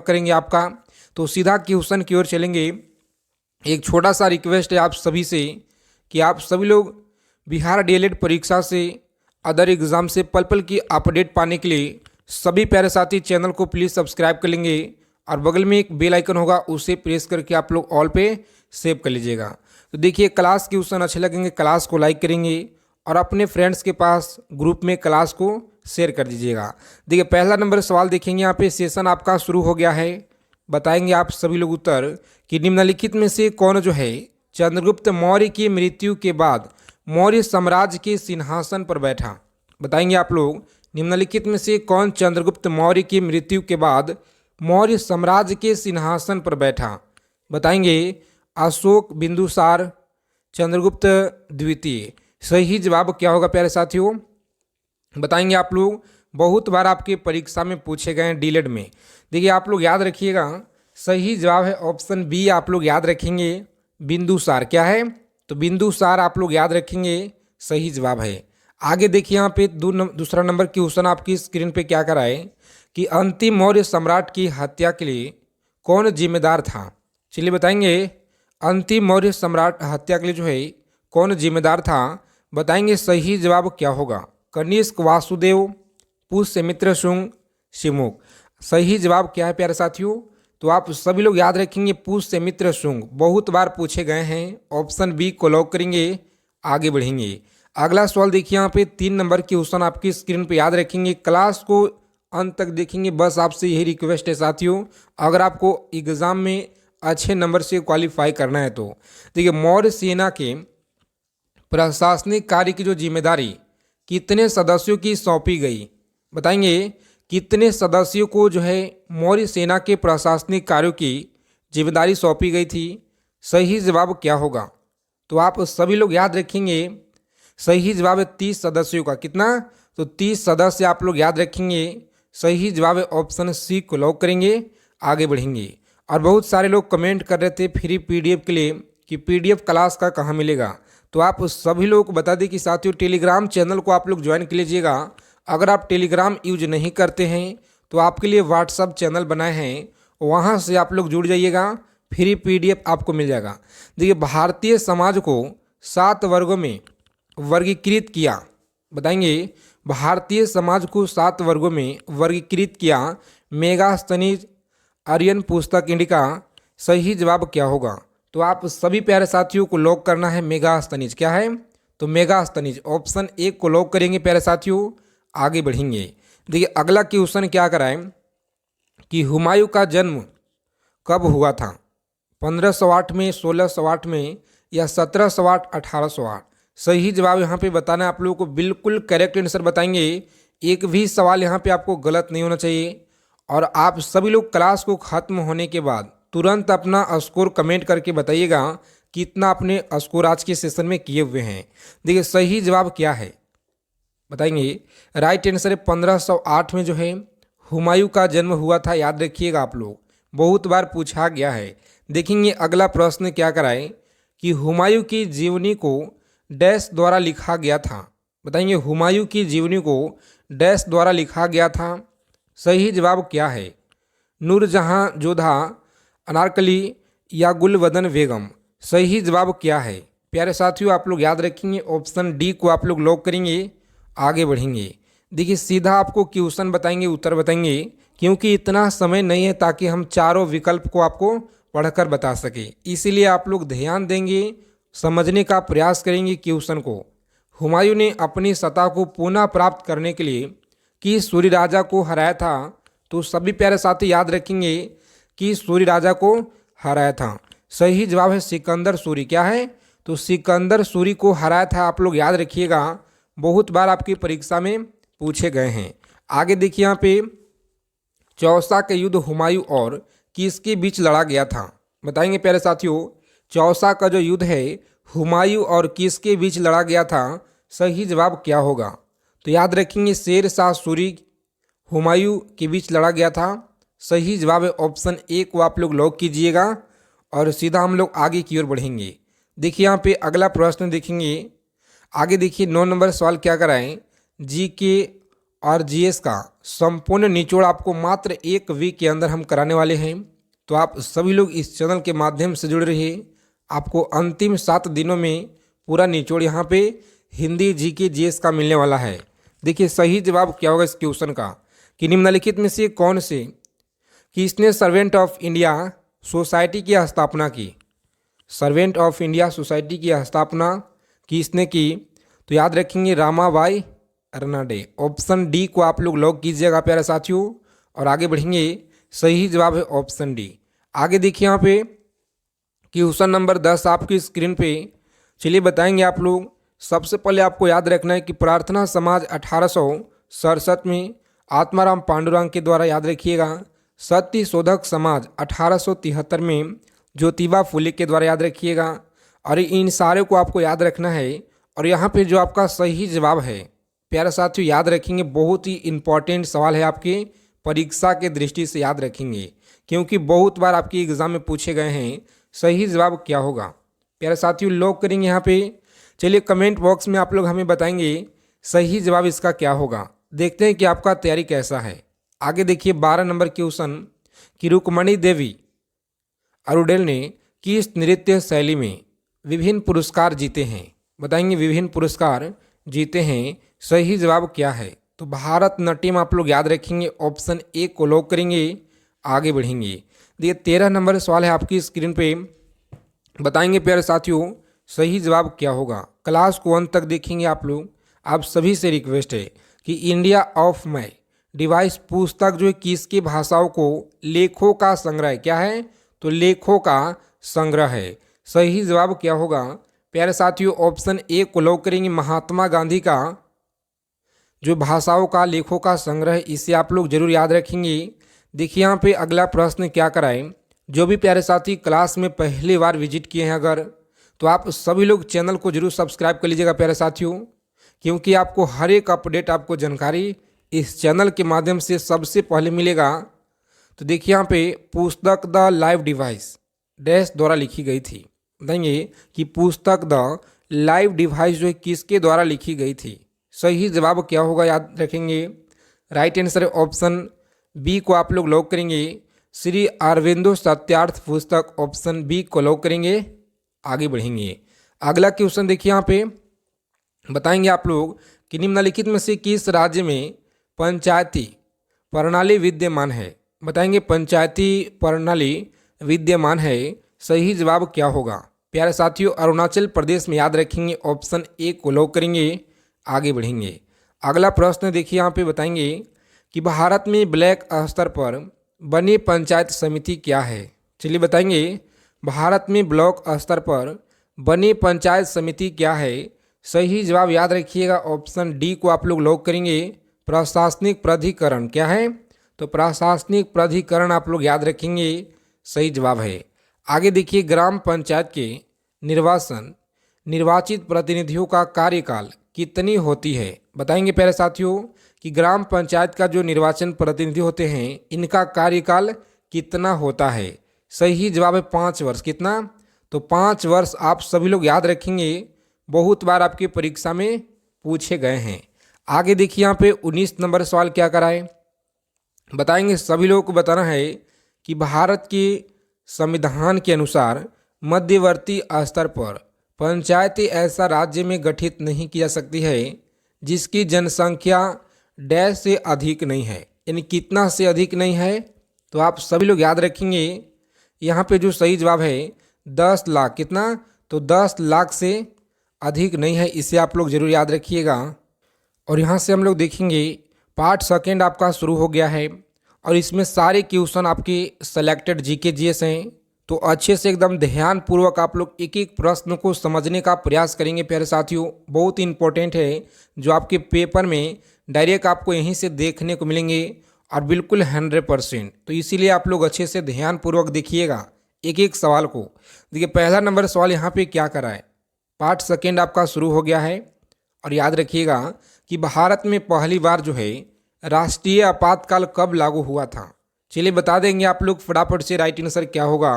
करेंगे आपका। तो सीधा क्वेश्चन की ओर चलेंगे। एक छोटा सा रिक्वेस्ट है आप सभी से कि आप सभी लोग बिहार डीएलएड परीक्षा से अदर एग्ज़ाम से पल पल की अपडेट पाने के लिए सभी प्यारे साथी चैनल को प्लीज़ सब्सक्राइब कर लेंगे और बगल में एक बेल आइकन होगा उसे प्रेस करके आप लोग ऑल पे सेव कर लीजिएगा। तो देखिए, क्लास क्वेश्चन अच्छे लगेंगे क्लास को लाइक करेंगे और अपने फ्रेंड्स के पास ग्रुप में क्लास को शेयर कर दीजिएगा। देखिए, पहला नंबर सवाल देखेंगे यहाँ पे। सेशन आपका शुरू हो गया है। बताएंगे आप सभी लोग उत्तर कि निम्नलिखित में से कौन जो है चंद्रगुप्त मौर्य की मृत्यु के बाद मौर्य साम्राज्य के सिंहासन पर बैठा। बताएंगे आप लोग निम्नलिखित में से कौन चंद्रगुप्त मौर्य की मृत्यु के बाद मौर्य साम्राज्य के सिंहासन पर बैठा। बताएंगे अशोक, बिंदुसार, चंद्रगुप्त द्वितीय। सही जवाब क्या होगा प्यारे साथियों? बताएंगे आप लोग। बहुत बार आपके परीक्षा में पूछे गए हैं डीएलएड में। देखिए, आप लोग याद रखिएगा, सही जवाब है ऑप्शन बी। आप लोग याद रखेंगे बिंदुसार। क्या है? तो बिंदुसार आप लोग याद रखेंगे, सही जवाब है। आगे देखिए यहाँ पे दूसरा नंबर क्वेश्चन आपकी स्क्रीन पे क्या कराए कि अंतिम मौर्य सम्राट की हत्या के लिए कौन जिम्मेदार था। चलिए बताएंगे, अंतिम मौर्य सम्राट हत्या के लिए जो है कौन जिम्मेदार था। बताएंगे सही जवाब क्या होगा। कनिष्क, वासुदेव, पुष्यमित्र शुंग, शिमुख। सही जवाब क्या है प्यारे साथियों? तो आप सभी लोग याद रखेंगे पुष्यमित्र शुंग। बहुत बार पूछे गए हैं। ऑप्शन बी को लॉक करेंगे, आगे बढ़ेंगे। अगला सवाल देखिए यहाँ पे 3 नंबर की क्वेश्चन आपकी स्क्रीन पे याद रखेंगे। क्लास को अंत तक देखेंगे, बस आपसे यही रिक्वेस्ट है साथियों। अगर आपको एग्जाम में अच्छे नंबर से क्वालिफाई करना है तो देखिए, मौर्य सेना के प्रशासनिक कार्य की जो जिम्मेदारी कितने सदस्यों की सौंपी गई। बताएंगे कितने सदस्यों को जो है मौर्य सेना के प्रशासनिक कार्यों की जिम्मेदारी सौंपी गई थी। सही जवाब क्या होगा? तो आप सभी लोग याद रखेंगे, सही जवाब है 30 सदस्यों का। कितना? तो 30 सदस्य आप लोग याद रखेंगे। सही जवाब है ऑप्शन सी को लॉक करेंगे, आगे बढ़ेंगे। और बहुत सारे लोग कमेंट कर रहे थे फ्री पीडीएफ के लिए कि पीडीएफ क्लास का कहाँ मिलेगा। तो आप सभी लोगों को बता दें कि साथियों टेलीग्राम चैनल को आप लोग ज्वाइन कर लीजिएगा। अगर आप टेलीग्राम यूज नहीं करते हैं तो आपके लिए व्हाट्सअप चैनल बनाए हैं, वहाँ से आप लोग जुड़ जाइएगा, फ्री पीडीएफ आपको मिल जाएगा। देखिए, भारतीय समाज को 7 वर्गों में वर्गीकृत किया। बताएंगे भारतीय समाज को 7 वर्गों में वर्गीकृत किया मेगास्थनीज आर्यन पुस्तक इंडिका। सही जवाब क्या होगा? तो आप सभी प्यारे साथियों को लॉक करना है मेगास्थनीज। क्या है? तो मेगास्थनीज ऑप्शन ए को लॉक करेंगे प्यारे साथियों, आगे बढ़ेंगे। देखिए, अगला क्वेश्चन क्या कराएं कि हुमायूं का जन्म कब हुआ था। 1508 में, 1608 में, या 1708, 1808। सही जवाब यहाँ पे बताना है आप लोगों को। बिल्कुल करेक्ट आंसर बताएंगे। एक भी सवाल यहाँ पे आपको गलत नहीं होना चाहिए। और आप सभी लोग क्लास को ख़त्म होने के बाद तुरंत अपना स्कोर कमेंट करके बताइएगा कितना अपने स्कोर आज के सेशन में किए हुए हैं। देखिए, सही जवाब क्या है बताएंगे। राइट आंसर है 1508 में जो है हुमायूं का जन्म हुआ था। याद रखिएगा आप लोग, बहुत बार पूछा गया है। देखेंगे अगला प्रश्न क्या कराए कि हुमायूं की जीवनी को डैश द्वारा लिखा गया था। बताएंगे हुमायूं की जीवनी को डैश द्वारा लिखा गया था। सही जवाब क्या है? नूरजहां जोधा, अनारकली, या गुलवदन बेगम। सही जवाब क्या है प्यारे साथियों? आप लोग याद रखेंगे ऑप्शन डी को आप लोग लॉक करेंगे, आगे बढ़ेंगे। देखिए, सीधा आपको क्वेश्चन बताएंगे, उत्तर बताएंगे, क्योंकि इतना समय नहीं है ताकि हम चारों विकल्प को आपको पढ़कर बता सके। इसीलिए आप लोग ध्यान देंगे, समझने का प्रयास करेंगे क्वेश्चन को। हुमायूं ने अपनी सत्ता को पुनः प्राप्त करने के लिए किस सूर्य राजा को हराया था। तो सभी प्यारे साथी याद रखेंगे कि सूर्य राजा को हराया था। सही जवाब है सिकंदर सूरी। क्या है? तो सिकंदर सूरी को हराया था। आप लोग याद रखिएगा, बहुत बार आपकी परीक्षा में पूछे गए हैं। आगे देखिए यहाँ पे चौसा का युद्ध हुमायूं और किसके बीच लड़ा गया था। बताएंगे प्यारे साथियों, चौसा का जो युद्ध है हुमायूं और किसके बीच लड़ा गया था। सही जवाब क्या होगा? तो याद रखेंगे शेर शाह सूरी हुमायूं के बीच लड़ा गया था। सही जवाब है ऑप्शन ए को आप लोग लॉक कीजिएगा और सीधा हम लोग आगे की ओर बढ़ेंगे। देखिए यहाँ पे अगला प्रश्न देखेंगे। आगे देखिए 9 नंबर सवाल क्या कराएं। जी के और जीएस का संपूर्ण निचोड़ आपको मात्र 1 वीक के अंदर हम कराने वाले हैं। तो आप सभी लोग इस चैनल के माध्यम से जुड़े रहिए। आपको अंतिम 7 दिनों में पूरा निचोड़ यहाँ पे हिंदी, जीके, जीएस का मिलने वाला है। देखिए सही जवाब क्या होगा इस क्वेश्चन का कि निम्नलिखित में से कौन से किसने सर्वेंट ऑफ इंडिया सोसाइटी की स्थापना की। सर्वेंट ऑफ इंडिया सोसाइटी की स्थापना किसने की? तो याद रखेंगे रामाबाई अरनाडे। ऑप्शन डी को आप लोग लॉक कीजिएगा प्यारे साथियों और आगे बढ़ेंगे। सही जवाब है ऑप्शन डी। आगे देखिए यहाँ पे क्वेश्चन नंबर 10 आपकी स्क्रीन पे। चलिए बताएंगे आप लोग। सबसे पहले आपको याद रखना है कि प्रार्थना समाज 1867 में आत्माराम पांडुरंग के द्वारा, याद रखिएगा। सत्य शोधक समाज 1873 में ज्योतिबा फुले के द्वारा, याद रखिएगा। और इन सारे को आपको याद रखना है। और यहाँ पे जो आपका सही जवाब है प्यारे साथियों, याद रखेंगे, बहुत ही इंपॉर्टेंट सवाल है आपके परीक्षा के दृष्टि से, याद रखेंगे क्योंकि बहुत बार आपके एग्जाम में पूछे गए हैं। सही जवाब क्या होगा प्यारे साथियों, लॉक करेंगे यहाँ पे। चलिए कमेंट बॉक्स में आप लोग हमें बताएंगे सही जवाब इसका क्या होगा। देखते हैं कि आपका तैयारी कैसा है। आगे देखिए 12 नंबर क्वेश्चन कि रुक्मणी देवी अरुडेल ने किस नृत्य शैली में विभिन्न पुरस्कार जीते हैं। बताएंगे विभिन्न पुरस्कार जीते हैं। सही जवाब क्या है? तो भारतनाट्यम आप लोग याद रखेंगे। ऑप्शन ए को लॉक करेंगे। आगे बढ़ेंगे। देखिए 13 नंबर सवाल है आपकी स्क्रीन पे। बताएंगे प्यारे साथियों सही जवाब क्या होगा। क्लास को अंत तक देखेंगे आप लोग। आप सभी से रिक्वेस्ट है कि इंडिया ऑफ माई डिवाइस पुस्तक जो है किसकी भाषाओं को लेखों का संग्रह, क्या है? तो लेखों का संग्रह है। सही जवाब क्या होगा प्यारे साथियों? ऑप्शन ए को लॉक करेंगे। महात्मा गांधी का जो भाषाओं का लेखों का संग्रह, इसे आप लोग जरूर याद रखेंगे। देखिए यहाँ पे अगला प्रश्न क्या कराएं। जो भी प्यारे साथी क्लास में पहली बार विजिट किए हैं अगर, तो आप सभी लोग चैनल को जरूर सब्सक्राइब कर लीजिएगा प्यारे साथियों, क्योंकि आपको हर एक अपडेट, आपको जानकारी इस चैनल के माध्यम से सबसे पहले मिलेगा। तो देखिए यहाँ पे पुस्तक द लाइव डिवाइस डैश द्वारा लिखी गई थी। बताएंगे कि पुस्तक द लाइव डिवाइस जो है किसके द्वारा लिखी गई थी। सही जवाब क्या होगा याद रखेंगे। राइट आंसर ऑप्शन बी को आप लोग लॉक करेंगे। श्री अरविंदो सत्यार्थ पुस्तक, ऑप्शन बी को लॉक करेंगे। आगे बढ़ेंगे। अगला क्वेश्चन देखिए यहाँ पे। बताएंगे आप लोग कि निम्नलिखित में से किस राज्य में पंचायती प्रणाली विद्यमान है। बताएंगे पंचायती प्रणाली विद्यमान है। सही जवाब क्या होगा प्यारे साथियों? अरुणाचल प्रदेश में, याद रखेंगे। ऑप्शन ए को लॉक करेंगे। आगे बढ़ेंगे। अगला प्रश्न देखिए यहाँ पे। बताएंगे कि भारत में ब्लॉक स्तर पर बनी पंचायत समिति क्या है। चलिए बताएंगे भारत में ब्लॉक स्तर पर बनी पंचायत समिति क्या है। सही जवाब याद रखिएगा। ऑप्शन डी को आप लोग लॉक करेंगे। प्रशासनिक प्राधिकरण, क्या है? तो प्रशासनिक प्राधिकरण आप लोग याद रखेंगे। सही जवाब है। आगे देखिए ग्राम पंचायत के निर्वाचित प्रतिनिधियों का कार्यकाल कितनी होती है। बताएंगे प्यारे साथियों कि ग्राम पंचायत का जो निर्वाचन प्रतिनिधि होते हैं इनका कार्यकाल कितना होता है। सही जवाब है 5 वर्ष। कितना? तो 5 वर्ष आप सभी लोग याद रखेंगे, बहुत बार आपकी परीक्षा में पूछे गए हैं। आगे देखिए यहाँ पे 19 नंबर सवाल क्या कराए। बताएंगे सभी लोगों को बताना है कि भारत के संविधान के अनुसार मध्यवर्ती स्तर पर पंचायती ऐसा राज्य में गठित नहीं की जा सकती है जिसकी जनसंख्या डैश से अधिक नहीं है। यानी कितना से अधिक नहीं है? तो आप सभी लोग याद रखेंगे यहाँ पे जो सही जवाब है 10 लाख। कितना? तो 10 लाख से अधिक नहीं है, इसे आप लोग जरूर याद रखिएगा। और यहाँ से हम लोग देखेंगे पार्ट सेकेंड आपका शुरू हो गया है और इसमें सारे क्वेश्चन आपके सेलेक्टेड जीके जीएस हैं। तो अच्छे से एकदम ध्यान पूर्वक आप लोग एक एक प्रश्न को समझने का प्रयास करेंगे प्यारे साथियों। बहुत इंपॉर्टेंट है जो आपके पेपर में डायरेक्ट आपको यहीं से देखने को मिलेंगे और बिल्कुल 100%। तो इसीलिए आप लोग अच्छे से ध्यान पूर्वक देखिएगा एक एक सवाल को। देखिए पहला नंबर सवाल यहाँ पे क्या करा है। पार्ट सेकेंड आपका शुरू हो गया है और याद रखिएगा कि भारत में पहली बार जो है राष्ट्रीय आपातकाल कब लागू हुआ था। चलिए बता देंगे आप लोग फटाफट से। राइट आंसर क्या होगा।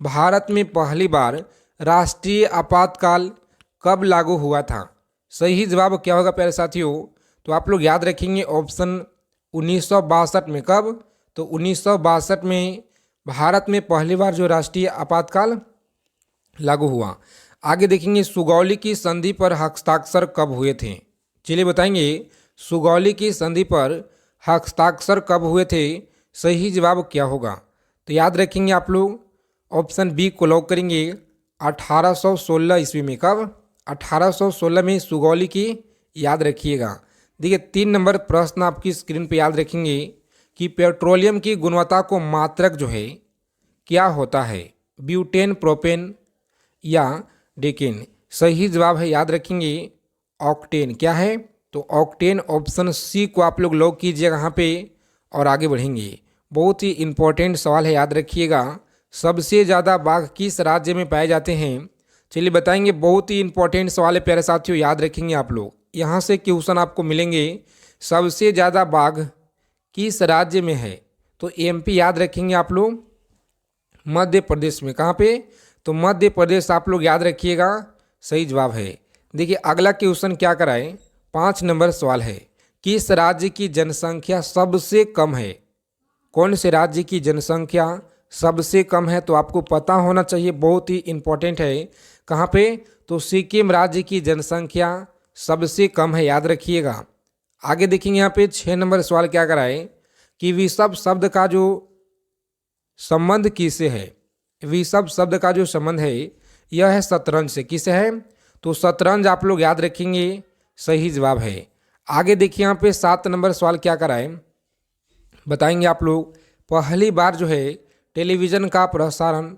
भारत में पहली बार राष्ट्रीय आपातकाल कब लागू हुआ था। सही जवाब क्या होगा प्यारे साथियों। तो आप लोग याद रखेंगे ऑप्शन 1962 में। कब? तो 1962 में भारत में पहली बार जो राष्ट्रीय आपातकाल लागू हुआ। आगे देखेंगे सुगौली की संधि पर हस्ताक्षर कब हुए थे। चलिए बताएंगे सुगौली की संधि पर हस्ताक्षर कब हुए थे, सही जवाब क्या होगा। तो याद रखेंगे आप लोग ऑप्शन बी को लॉक करेंगे 1816 ईस्वी में। कब? 1816 में सुगौली की, याद रखिएगा। देखिए 3 नंबर प्रश्न आपकी स्क्रीन पे याद रखेंगे कि पेट्रोलियम की गुणवत्ता को मात्रक जो है क्या होता है, ब्यूटेन, प्रोपेन या डेकेन। सही जवाब है, याद रखेंगे ऑक्टेन। क्या है? तो ऑक्टेन, ऑप्शन सी को आप लोग लॉक कीजिएगा यहाँ पे और आगे बढ़ेंगे। बहुत ही इंपॉर्टेंट सवाल है, याद रखिएगा। सबसे ज़्यादा बाघ किस राज्य में पाए जाते हैं? चलिए बताएंगे। बहुत ही इंपॉर्टेंट सवाल है प्यारे साथियों, याद रखेंगे आप लोग। यहाँ से क्वेश्चन आपको मिलेंगे, सबसे ज़्यादा बाघ किस राज्य में है? तो एमपी, याद रखेंगे आप लोग। मध्य प्रदेश में। कहाँ पे? तो मध्य प्रदेश आप लोग याद रखिएगा, सही जवाब है। देखिए अगला क्वेश्चन क्या कराए, 5 नंबर सवाल है, किस राज्य की जनसंख्या सबसे कम है? कौन से राज्य की जनसंख्या सबसे कम है? तो आपको पता होना चाहिए, बहुत ही इंपॉर्टेंट है। कहाँ पे? तो सिक्किम राज्य की जनसंख्या सबसे कम है, याद रखिएगा। आगे देखेंगे यहाँ पे 6 नंबर सवाल क्या कराए कि विषभ शब्द का जो संबंध किससे है? विषभ शब्द का जो संबंध है यह है शतरंज से। किससे है? तो शतरंज आप लोग याद रखेंगे, सही जवाब है। आगे देखिए यहाँ पे 7 नंबर सवाल क्या कराए, बताएंगे आप लोग। पहली बार जो है टेलीविज़न का प्रसारण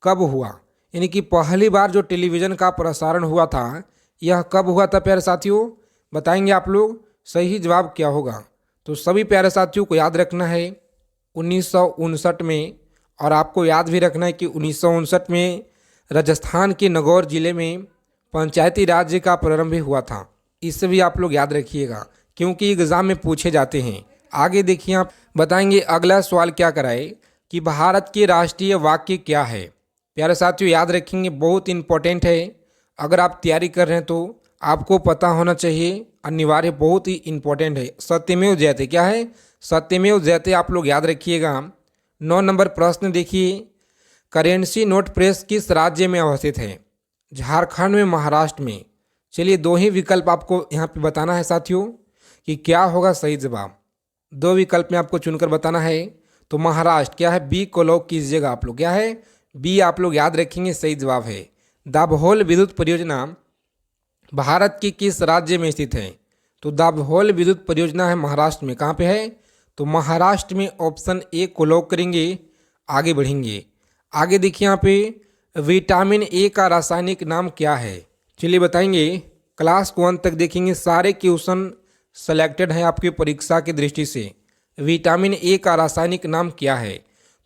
कब हुआ? यानी कि पहली बार जो टेलीविज़न का प्रसारण हुआ था, यह कब हुआ था प्यारे साथियों? बताएंगे आप लोग, सही जवाब क्या होगा। तो सभी प्यारे साथियों को याद रखना है 1959 में। और आपको याद भी रखना है कि 1959 में राजस्थान के नागौर जिले में पंचायती राज्य का प्रारंभ हुआ था। इससे भी आप लोग याद रखिएगा, क्योंकि एग्जाम में पूछे जाते हैं। आगे देखिए, आप बताएंगे अगला सवाल क्या कराए कि भारत के राष्ट्रीय वाक्य क्या है? प्यारे साथियों याद रखेंगे, बहुत इंपॉर्टेंट है। अगर आप तैयारी कर रहे हैं तो आपको पता होना चाहिए, अनिवार्य, बहुत ही इंपॉर्टेंट है। सत्यमेव जयते। क्या है? सत्यमेव जयते आप लोग याद रखिएगा। 9 नंबर प्रश्न देखिए, करेंसी नोट प्रेस किस राज्य में अवस्थित है? झारखंड में, महाराष्ट्र में। चलिए 2 ही विकल्प आपको यहाँ पे बताना है साथियों कि क्या होगा सही जवाब। 2 विकल्प में आपको चुनकर बताना है। तो महाराष्ट्र, क्या है? बी को लॉक कीजिएगा आप लोग। क्या है? बी आप लोग याद रखेंगे, सही जवाब है। दाभोल विद्युत परियोजना भारत की किस राज्य में स्थित है? तो दाभोल विद्युत परियोजना है महाराष्ट्र में। कहाँ पे है? तो महाराष्ट्र में, ऑप्शन ए को लॉक करेंगे, आगे बढ़ेंगे। आगे देखिए यहाँ पे विटामिन ए का रासायनिक नाम क्या है? चलिए बताएंगे। क्लास 1 तक देखेंगे, सारे क्वेश्चन सेलेक्टेड हैं आपकी परीक्षा की दृष्टि से। विटामिन ए का रासायनिक नाम क्या है?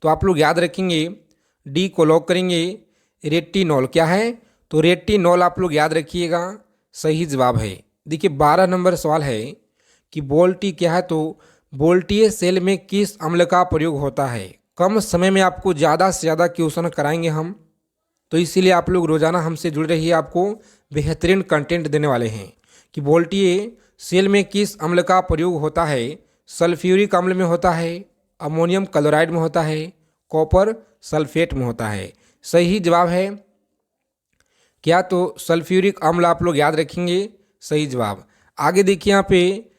तो आप लोग याद रखेंगे, डी को लॉक करेंगे, रेटिनॉल। क्या है? तो रेटिनॉल आप लोग याद रखिएगा, सही जवाब है। देखिए 12 नंबर सवाल है कि बोल्टी क्या है? तो बोल्टिए सेल में किस अम्ल का प्रयोग होता है? कम समय में आपको ज़्यादा से ज़्यादा क्वेश्चन कराएंगे हम, तो इसीलिए आप लोग रोजाना हमसे जुड़ रहिए, आपको बेहतरीन कंटेंट देने वाले हैं। कि बोल्टिए सेल में किस अम्ल का प्रयोग होता है? सल्फ्यूरिक अम्ल में होता है, अमोनियम क्लोराइड में होता है, कॉपर सल्फेट में होता है। सही जवाब है क्या? तो सल्फ्यूरिक अम्ल आप लोग याद रखेंगे, सही जवाब। आगे देखिए यहाँ पे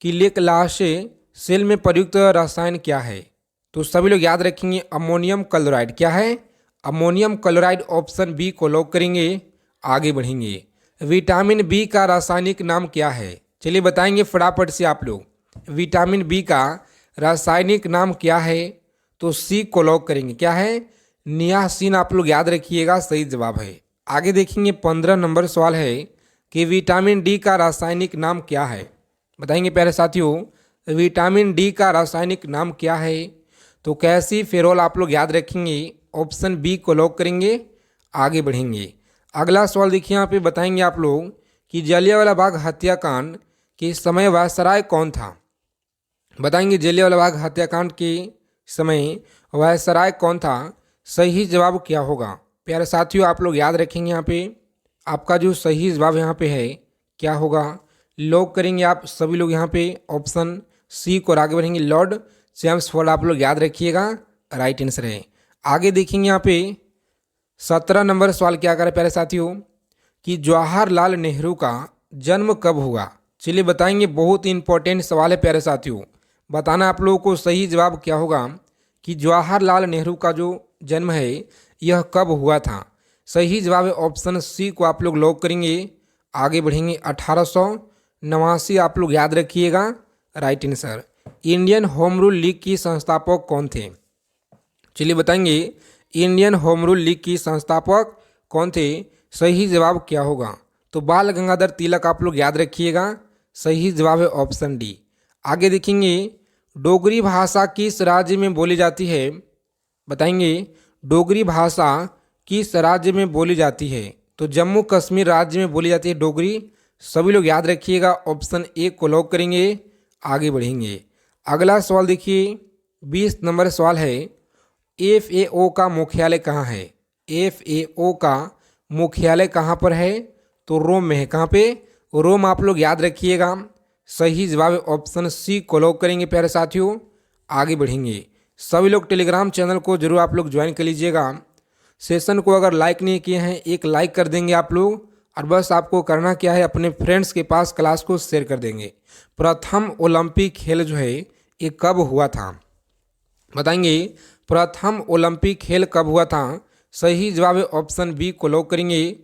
कि लेक्लासे सेल में प्रयुक्त रसायन क्या है? तो सभी लोग याद रखेंगे अमोनियम क्लोराइड। क्या है? अमोनियम क्लोराइड, ऑप्शन बी को लॉक करेंगे, आगे बढ़ेंगे। विटामिन बी का रासायनिक नाम क्या है? चलिए बताएंगे फटाफट से आप लोग, विटामिन बी का रासायनिक नाम क्या है? तो सी को लॉक करेंगे। क्या है? नियासिन आप लोग याद रखिएगा, सही जवाब है। आगे देखेंगे 15 नंबर सवाल है कि विटामिन डी का रासायनिक नाम क्या है? बताएंगे प्यारे साथियों, विटामिन डी का रासायनिक नाम क्या है? तो कैल्सीफेरॉल आप लोग याद रखेंगे, ऑप्शन बी को लॉक करेंगे, आगे बढ़ेंगे। अगला सवाल देखिए यहाँ पे, बताएंगे आप लोग कि जलियांवाला बाग हत्याकांड के समय वायसराय कौन था? बताएंगे जलियांवाला बाग हत्याकांड के समय वायसराय कौन था? सही जवाब क्या होगा? प्यारे साथियों आप लोग याद रखेंगे, यहाँ पे आपका जो सही जवाब यहाँ पे है क्या होगा? लॉक करेंगे आप सभी लोग यहाँ पे ऑप्शन सी को, और आगे बढ़ेंगे लॉर्ड चैम्सफोर्ड आप लोग याद रखिएगा राइट आंसर है। आगे देखेंगे यहाँ पे 17 नंबर सवाल क्या कर रहा है प्यारे साथियों कि जवाहरलाल नेहरू का जन्म कब हुआ। चलिए बताएंगे, बहुत ही इंपॉर्टेंट सवाल है प्यारे साथियों। बताना आप लोगों को सही जवाब क्या होगा कि जवाहरलाल नेहरू का जो जन्म है यह कब हुआ था। सही जवाब है ऑप्शन सी को आप लोग लॉक करेंगे। आगे बढ़ेंगे 1889 आप लोग याद रखिएगा right answer. Indian home rule league की संस्थापक कौन थे। चलिए बताएंगे इंडियन होम रूल लीग की संस्थापक कौन थे। सही जवाब क्या होगा तो बाल गंगाधर तिलक आप लोग याद रखिएगा। सही जवाब है ऑप्शन डी। आगे देखेंगे डोगरी भाषा किस राज्य में बोली जाती है। बताएंगे डोगरी भाषा किस राज्य में बोली जाती है तो जम्मू कश्मीर राज्य में बोली जाती है डोगरी। सभी लोग याद रखिएगा ऑप्शन ए को लॉक करेंगे। आगे बढ़ेंगे अगला सवाल देखिए 20 नंबर सवाल है FAO का मुख्यालय कहाँ है। FAO का मुख्यालय कहाँ पर है तो रोम में है। कहाँ पे रोम आप लोग याद रखिएगा। सही जवाब ऑप्शन सी को लॉक करेंगे प्यारे साथियों। आगे बढ़ेंगे सभी लोग टेलीग्राम चैनल को जरूर आप लोग ज्वाइन कर लीजिएगा। सेशन को अगर लाइक नहीं किए हैं एक लाइक कर देंगे आप लोग, और बस आपको करना क्या है अपने फ्रेंड्स के पास क्लास को शेयर कर देंगे। प्रथम ओलंपिक खेल जो है ये कब हुआ था। बताएंगे प्रथम ओलंपिक खेल कब हुआ था। सही जवाब है ऑप्शन बी को लॉक करेंगे।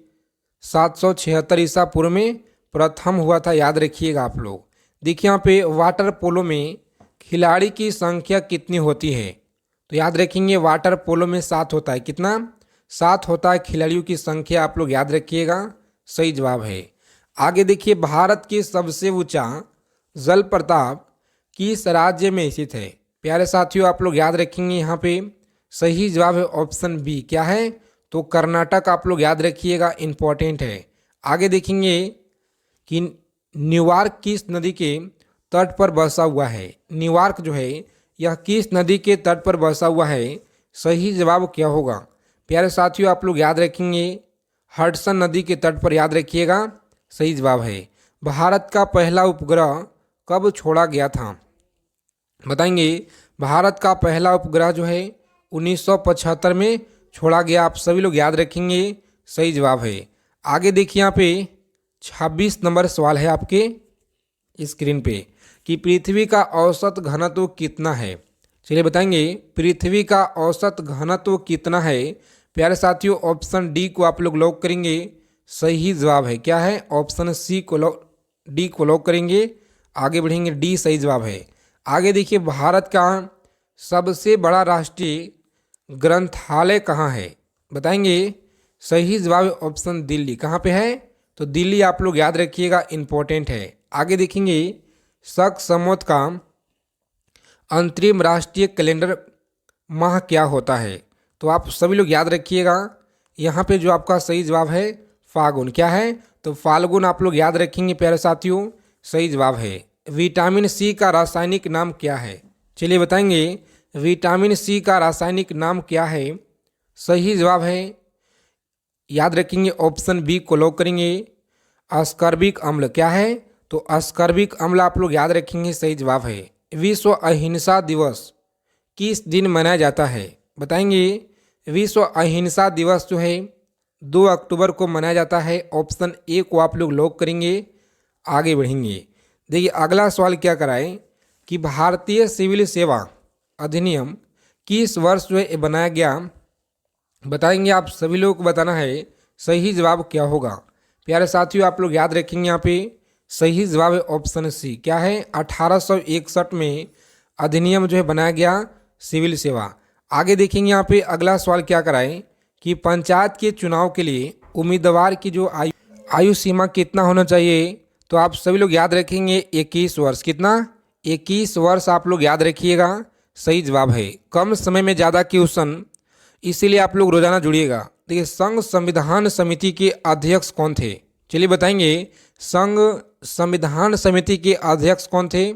776 ईसा पूर्व में प्रथम हुआ था याद रखिएगा आप लोग। देखिए यहाँ पे वाटर पोलो में खिलाड़ी की संख्या कितनी होती है तो याद रखेंगे वाटर पोलो में 7 होता है। कितना 7 होता है खिलाड़ियों की संख्या आप लोग याद रखिएगा। सही जवाब है। आगे देखिए भारत की सबसे ऊंचा जल प्रपात किस राज्य में स्थित है। प्यारे साथियों आप लोग याद रखेंगे यहाँ पे सही जवाब है ऑप्शन बी क्या है तो कर्नाटक आप लोग याद रखिएगा इंपॉर्टेंट है। आगे देखेंगे कि न्यूयॉर्क किस नदी के तट पर बसा हुआ है। न्यूयॉर्क जो है यह किस नदी के तट पर बसा हुआ है। सही जवाब क्या होगा प्यारे साथियों आप लोग याद रखेंगे हडसन नदी के तट पर याद रखिएगा। सही जवाब है। भारत का पहला उपग्रह कब छोड़ा गया था। बताएंगे भारत का पहला उपग्रह जो है 1975 में छोड़ा गया। आप सभी लोग याद रखेंगे। सही जवाब है। आगे देखिए यहाँ पे 26 नंबर सवाल है आपके स्क्रीन पे कि पृथ्वी का औसत घनत्व कितना है। चलिए बताएंगे पृथ्वी का औसत घनत्व कितना है। प्यारे साथियों ऑप्शन डी को आप लोग लॉक करेंगे। सही जवाब है क्या है ऑप्शन सी को डी को लॉक करेंगे। आगे बढ़ेंगे डी सही जवाब है। आगे देखिए भारत का सबसे बड़ा राष्ट्रीय ग्रंथालय कहाँ है। बताएंगे सही जवाब ऑप्शन दिल्ली। कहाँ पे है तो दिल्ली आप लोग याद रखिएगा इंपॉर्टेंट है। आगे देखेंगे शक संवत का अंतरिम राष्ट्रीय कैलेंडर माह क्या होता है तो आप सभी लोग याद रखिएगा। यहाँ पे जो आपका सही जवाब है फाल्गुन। क्या है तो फाल्गुन आप लोग याद रखेंगे प्यारे साथियों। सही जवाब है। विटामिन सी का रासायनिक नाम क्या है। चलिए बताएंगे विटामिन सी का रासायनिक नाम क्या है। सही जवाब है याद रखेंगे ऑप्शन बी को लॉक करेंगे। अस्कॉर्बिक अम्ल। क्या है तो अस्कॉर्बिक अम्ल आप लोग याद रखेंगे। सही जवाब है। विश्व अहिंसा दिवस किस दिन मनाया जाता है। बताएंगे विश्व अहिंसा दिवस जो है 2 अक्टूबर को मनाया जाता है। ऑप्शन ए को आप लोग लॉक करेंगे। आगे बढ़ेंगे देखिए अगला सवाल क्या कराए कि भारतीय सिविल सेवा अधिनियम किस वर्ष जो है बनाया गया। बताएंगे आप सभी लोगों को बताना है सही जवाब क्या होगा। प्यारे साथियों आप लोग याद रखेंगे यहाँ पे सही जवाब है ऑप्शन सी। क्या है 1861 में अधिनियम जो है बनाया गया सिविल सेवा। आगे देखेंगे यहाँ पे अगला सवाल क्या कराए कि पंचायत के चुनाव के लिए उम्मीदवार की जो आयु सीमा कितना होना चाहिए तो आप सभी लोग याद रखेंगे 21 वर्ष। कितना 21 वर्ष आप लोग याद रखिएगा। सही जवाब है। कम समय में ज़्यादा क्वेश्चन इसीलिए आप लोग रोजाना जुड़िएगा। देखिए संघ संविधान समिति के अध्यक्ष कौन थे। चलिए बताएंगे संघ संविधान समिति के अध्यक्ष कौन थे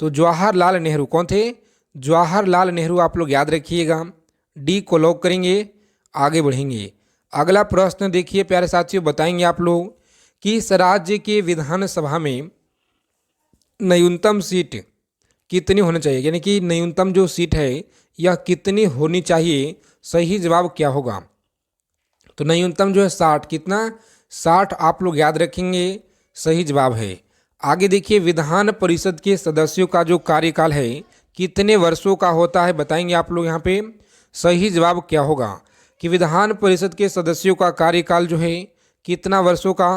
तो जवाहरलाल नेहरू। कौन थे जवाहरलाल नेहरू आप लोग याद रखिएगा। डी को लॉक करेंगे। आगे बढ़ेंगे अगला प्रश्न देखिए प्यारे साथियों। बताएंगे आप लोग कि इस राज्य के विधानसभा में न्यूनतम सीट कितनी होनी चाहिए, यानी कि न्यूनतम जो सीट है यह कितनी होनी चाहिए, सही जवाब क्या होगा। तो न्यूनतम जो है 60, कितना 60 आप लोग याद रखेंगे, सही जवाब है। आगे देखिए, विधान परिषद के सदस्यों का जो कार्यकाल है कितने वर्षों का होता है, बताएंगे आप लोग यहाँ पे, सही जवाब क्या होगा कि विधान परिषद के सदस्यों का कार्यकाल जो है कितना वर्षों का,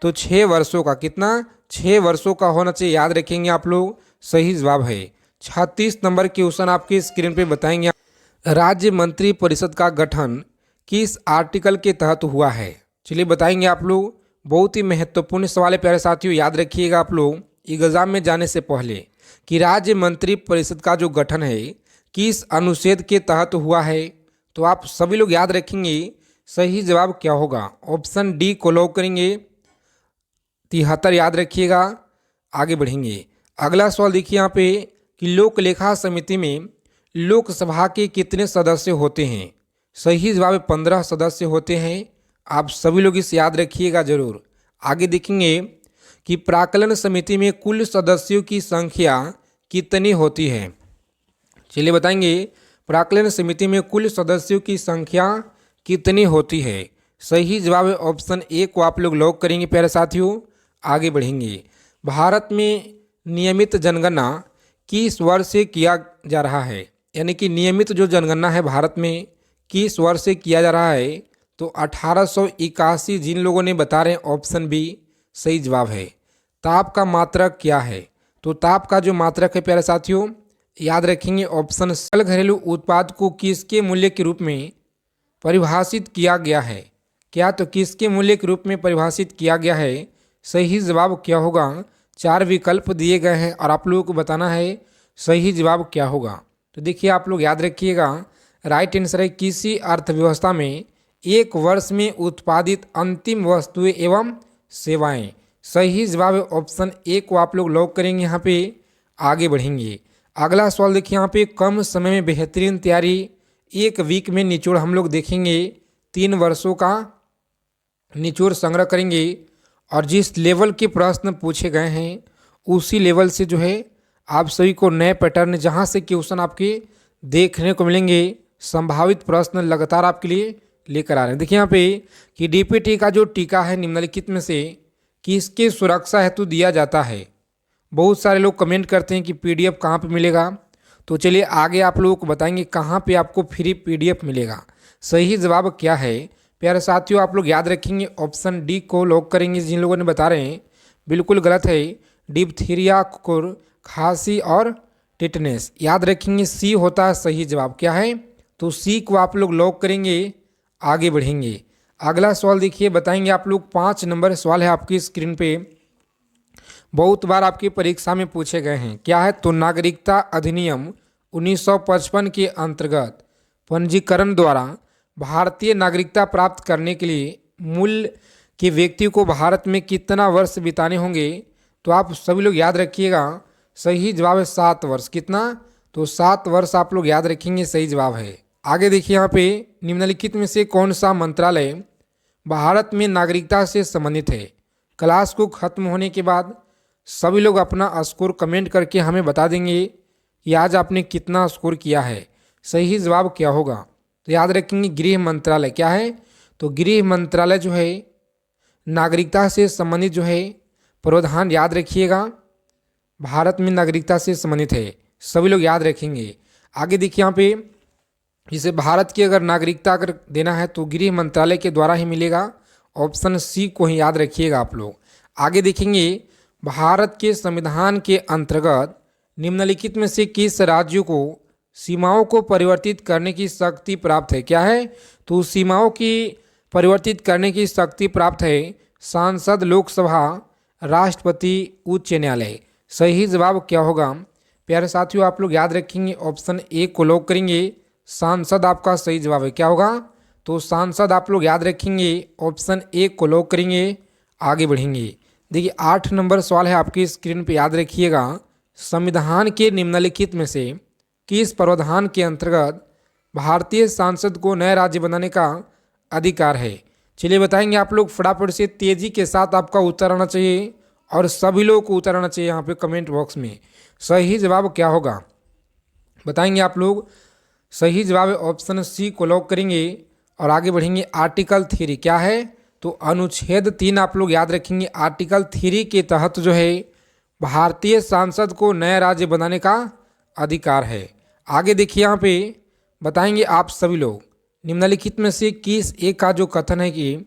तो 6 वर्षों का, कितना 6 वर्षों का होना चाहिए, याद रखेंगे आप लोग, सही जवाब है। 36 नंबर क्वेश्चन आपकी स्क्रीन पे बताएंगे, राज्य मंत्री परिषद का गठन किस आर्टिकल के तहत हुआ है, चलिए बताएंगे आप लोग। बहुत ही महत्वपूर्ण सवाल है प्यारे साथियों, याद रखिएगा आप लोग एग्जाम में जाने से पहले कि राज्य मंत्री परिषद का जो गठन है किस अनुच्छेद के तहत हुआ है, तो आप सभी लोग याद रखेंगे, सही जवाब क्या होगा, ऑप्शन डी को लॉक करेंगे, 73 याद रखिएगा। आगे बढ़ेंगे, अगला सवाल देखिए यहाँ पे कि लोक लेखा समिति में लोकसभा के कितने सदस्य होते हैं, सही जवाब 15 सदस्य होते हैं। आप सभी लोग इसे याद रखिएगा जरूर। आगे देखेंगे कि प्राक्कलन समिति में कुल सदस्यों की संख्या कितनी होती है, चलिए बताएंगे, प्राक्कलन समिति में कुल सदस्यों की संख्या कितनी होती है, सही जवाब है ऑप्शन ए को आप लोग लॉक करेंगे प्यारे साथियों। आगे बढ़ेंगे, भारत में नियमित जनगणना किस वर्ष से किया जा रहा है, यानी कि नियमित जो जनगणना है भारत में किस वर्ष से किया जा रहा है, तो 1881, जिन लोगों ने बता रहे हैं ऑप्शन बी सही जवाब है। ताप का मात्रक क्या है, तो ताप का जो मात्रक है प्यारे साथियों, याद रखेंगे ऑप्शन सकल घरेलू उत्पाद को किसके मूल्य के रूप में परिभाषित किया गया है, क्या, तो किसके मूल्य के रूप में परिभाषित किया गया है, सही जवाब क्या होगा। 4 विकल्प दिए गए हैं और आप लोगों को बताना है सही जवाब क्या होगा। तो देखिए आप लोग याद रखिएगा, राइट आंसर है किसी अर्थव्यवस्था में एक वर्ष में उत्पादित अंतिम वस्तुएं एवं सेवाएं, सही जवाब है ऑप्शन ए को आप लोग लॉक करेंगे यहाँ पे। आगे बढ़ेंगे, अगला सवाल देखिए यहाँ पे, कम समय में बेहतरीन तैयारी, एक वीक में निचोड़ हम लोग देखेंगे, 3 वर्षों का निचोड़ संग्रह करेंगे और जिस लेवल के प्रश्न पूछे गए हैं उसी लेवल से जो है आप सभी को नए पैटर्न जहाँ से क्वेश्चन आपके देखने को मिलेंगे, संभावित प्रश्न लगातार आपके लिए लेकर आ रहे हैं। देखिए यहाँ पे कि डीपीटी का जो टीका है निम्नलिखित में से किसके सुरक्षा हेतु दिया जाता है। बहुत सारे लोग कमेंट करते हैं कि पीडीएफ कहाँ पे मिलेगा, तो चलिए आगे आप लोगों को बताएंगे कहाँ पे आपको फ्री पीडीएफ मिलेगा। सही जवाब क्या है प्यारे साथियों, आप लोग याद रखेंगे ऑप्शन डी को लॉक करेंगे। जिन लोगों ने बता रहे हैं बिल्कुल गलत है, डिप्थीरिया, कुकुर, खांसी और टिटनेस, याद रखेंगे सी होता है सही जवाब, क्या है, तो सी को आप लोग लॉक करेंगे। आगे बढ़ेंगे, अगला सवाल देखिए, बताएंगे आप लोग, 5 नंबर सवाल है आपकी स्क्रीन पे, बहुत बार आपकी परीक्षा में पूछे गए हैं, क्या है, तो नागरिकता अधिनियम 1955 के अंतर्गत पंजीकरण द्वारा भारतीय नागरिकता प्राप्त करने के लिए मूल के व्यक्ति को भारत में कितना वर्ष बिताने होंगे, तो आप सभी लोग याद रखिएगा, सही जवाब है 7 वर्ष, कितना, तो 7 वर्ष आप लोग याद रखेंगे, सही जवाब है। आगे देखिए यहाँ पे, निम्नलिखित में से कौन सा मंत्रालय भारत में नागरिकता से संबंधित है। क्लास को खत्म होने के बाद सभी लोग अपना स्कोर कमेंट करके हमें बता देंगे कि आज आपने कितना स्कोर किया है, सही जवाब क्या होगा। तो याद रखेंगे गृह मंत्रालय, क्या है, तो गृह मंत्रालय जो है नागरिकता से संबंधित जो है प्रावधान, याद रखिएगा, भारत में नागरिकता से संबंधित है, सभी लोग याद रखेंगे। आगे देखिए यहाँ पे, जैसे भारत की अगर नागरिकता अगर देना है तो गृह मंत्रालय के द्वारा ही मिलेगा, ऑप्शन सी को ही याद रखिएगा आप लोग। आगे देखेंगे, भारत के संविधान के अंतर्गत निम्नलिखित में से किस राज्यों को सीमाओं को परिवर्तित करने की शक्ति प्राप्त है, क्या है, तो सीमाओं की परिवर्तित करने की शक्ति प्राप्त है सांसद, लोकसभा, राष्ट्रपति, उच्च न्यायालय, सही जवाब क्या होगा प्यारे साथियों, आप लोग याद रखेंगे ऑप्शन ए को लॉक करेंगे, सांसद आपका सही जवाब है, क्या होगा, तो सांसद आप लोग याद रखेंगे, ऑप्शन ए को लॉक करेंगे। आगे बढ़ेंगे, देखिए 8 नंबर सवाल है आपकी स्क्रीन पे, याद रखिएगा, संविधान के निम्नलिखित में से किस प्रावधान के अंतर्गत भारतीय सांसद को नए राज्य बनाने का अधिकार है। चलिए बताएंगे आप लोग, फटाफट से तेजी के साथ आपका उत्तर आना चाहिए और सभी लोगों को उतरना चाहिए यहाँ पे कमेंट बॉक्स में। सही जवाब क्या होगा बताएंगे आप लोग। सही जवाब है ऑप्शन सी को लॉक करेंगे और आगे बढ़ेंगे। आर्टिकल 3 क्या है, तो अनुच्छेद 3 आप लोग याद रखेंगे। आर्टिकल 3 के तहत जो है भारतीय सांसद को नया राज्य बनाने का अधिकार है। आगे देखिए यहाँ पे बताएंगे आप सभी लोग, निम्नलिखित में से किस एक का जो कथन है कि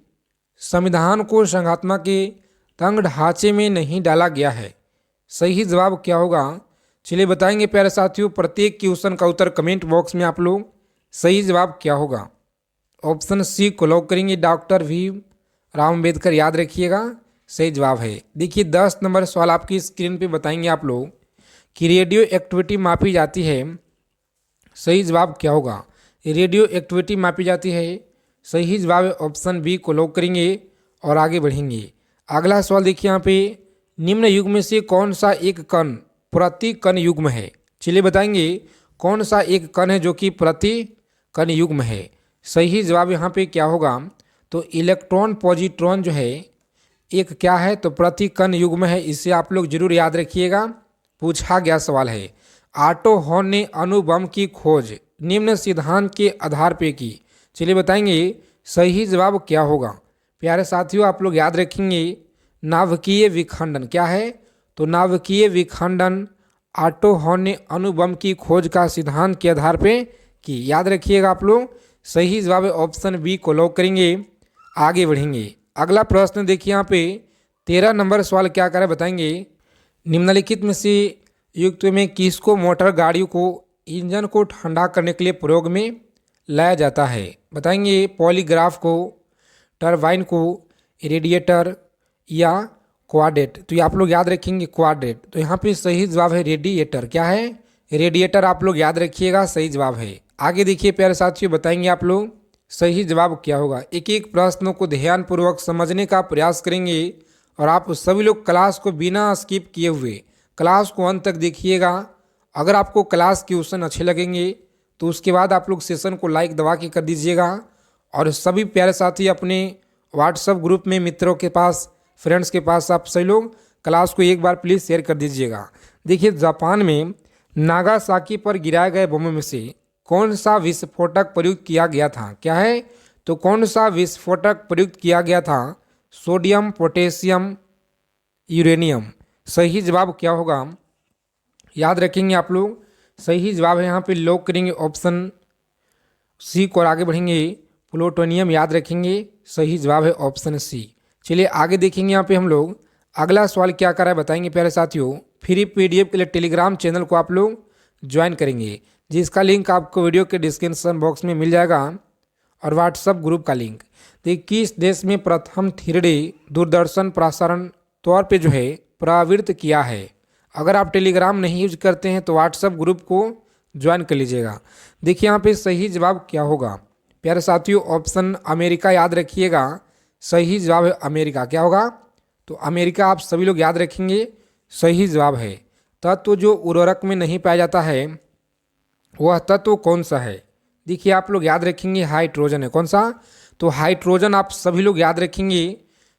संविधान को संघात्मक के तंग ढांचे में नहीं डाला गया है, सही जवाब क्या होगा चलिए बताएंगे प्यारे साथियों। प्रत्येक क्वेश्चन का उत्तर कमेंट बॉक्स में आप लोग सही जवाब क्या होगा। ऑप्शन सी को लॉक करेंगे, डॉक्टर भीमराव अम्बेडकर, याद रखिएगा सही जवाब है। देखिए 10 नंबर सवाल आपकी स्क्रीन पे बताएंगे आप लोग कि रेडियो एक्टिविटी मापी जाती है, सही जवाब क्या होगा। रेडियो एक्टिविटी मापी जाती है, सही जवाब है ऑप्शन बी को लॉक करेंगे और आगे बढ़ेंगे। अगला सवाल देखिए यहाँ पे, निम्न युग में से कौन सा एक कण प्रति कण युग्म है, चलिए बताएंगे कौन सा एक कण है जो कि प्रति कण युग्म है। सही जवाब यहाँ पे क्या होगा, तो इलेक्ट्रॉन पॉजिट्रॉन जो है एक क्या है, तो प्रति कण युग्म है। इसे आप लोग जरूर याद रखिएगा, पूछा गया सवाल है। ऑटो हॉर्न ने अणु बम की खोज निम्न सिद्धांत के आधार पे की, चलिए बताएंगे सही जवाब क्या होगा। प्यारे साथियों आप लोग याद रखेंगे नाभिकीय विखंडन क्या है, तो नाभिकीय विखंडन ऑटो हॉर्न ने अणु बम की खोज का सिद्धांत के आधार पे की, याद रखिएगा आप लोग। सही जवाब है ऑप्शन बी को लॉक करेंगे, आगे बढ़ेंगे। अगला प्रश्न देखिए यहाँ पे 13 नंबर सवाल क्या करे बताएंगे, निम्नलिखित में से युक्त में किसको मोटर गाड़ियों को इंजन को ठंडा करने के लिए प्रयोग में लाया जाता है, बताएंगे पॉलीग्राफ को, टरबाइन को, रेडिएटर या क्वाड्रेट। तो ये आप लोग याद रखेंगे क्वाड्रेट। तो यहाँ पे सही जवाब है रेडिएटर, क्या है रेडिएटर, आप लोग याद रखिएगा सही जवाब है। आगे देखिए प्यारे साथियों बताएंगे आप लोग सही जवाब क्या होगा। एक एक प्रश्नों को ध्यानपूर्वक समझने का प्रयास करेंगे और आप सभी लोग क्लास को बिना स्किप किए हुए क्लास को अंत तक देखिएगा। अगर आपको क्लास के क्वेश्चन अच्छे लगेंगे तो उसके बाद आप लोग सेशन को लाइक दबा के कर दीजिएगा और सभी प्यारे साथी अपने व्हाट्सएप ग्रुप में मित्रों के पास, फ्रेंड्स के पास आप सभी लोग क्लास को एक बार प्लीज़ शेयर कर दीजिएगा। देखिए जापान में नागासाकी पर गिराए गए बमों में से कौन सा विस्फोटक प्रयुक्त किया गया था, क्या है, तो कौन सा विस्फोटक प्रयुक्त किया गया था, सोडियम, पोटेशियम, यूरेनियम। सही जवाब क्या होगा याद रखेंगे आप लोग। सही जवाब है यहाँ पे लॉक करेंगे ऑप्शन सी को और आगे बढ़ेंगे प्लूटोनियम, याद रखेंगे सही जवाब है ऑप्शन सी। चलिए आगे देखेंगे यहाँ पे हम लोग अगला सवाल क्या कर रहा है बताएंगे प्यारे साथियों। फ्री पीडीएफ के लिए टेलीग्राम चैनल को आप लोग ज्वाइन करेंगे, जिसका लिंक आपको वीडियो के डिस्क्रिप्शन बॉक्स में मिल जाएगा, और व्हाट्सएप ग्रुप का लिंक। देखिए किस देश में प्रथम 3D दूरदर्शन प्रसारण तौर पे जो है प्रवृत्त किया है। अगर आप टेलीग्राम नहीं यूज करते हैं तो व्हाट्सएप ग्रुप को ज्वाइन कर लीजिएगा। देखिए यहाँ पे सही जवाब क्या होगा प्यारे साथियों, ऑप्शन अमेरिका, याद रखिएगा सही जवाब है अमेरिका। क्या होगा, तो अमेरिका आप सभी लोग याद रखेंगे सही जवाब है। तत्व जो उर्वरक में नहीं पाया जाता है वह तत्व कौन सा है, देखिए आप लोग याद रखेंगे हाइड्रोजन है। कौन सा, तो हाइड्रोजन आप सभी लोग याद रखेंगे